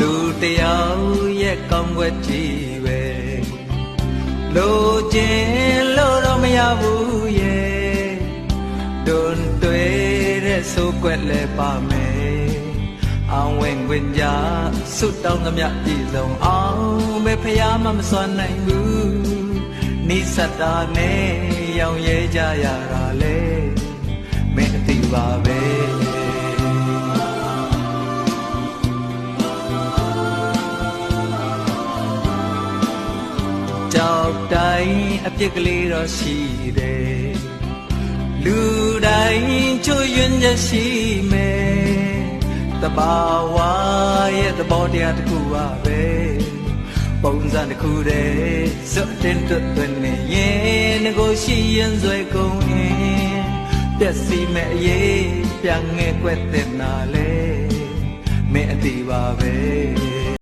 လူတယောက်ရဲ့ကောင်းွက်ကြီးပဲလိုချင်လို့တော့မရဘူးရဲ့တွန်တွေ့တဲ့ဆိုးကွက်လဲပါမယ်အောင်ဝင်ခွင့်ကြဆုတောင်းသမျှပြည်စုံအောင်ပဲဖျားမစွမ်းနိုင်ဘူးနိစ္စတာနဲ့ရောင်ရဲကြရတာလေမင်းအသိပါပဲကြောက်တိုင်းအပြစ်ကလေးတော့ရှိတယ်လူတိုင်းချွတ်ယွင်းချက်ရှိမယ်တဘာဝရဲ့သဘောတရားတစ်ခုပါပဲပုံစံတစ်ခုတည်းစွတ်တင်တွတ်နေရင်ကိုရှိရင်စွဲကုန်ရင်ပြက်စီမဲ့အရေးပြန်ငဲ့ကွက်တဲ့နာလေမင်းအတီးပါပဲ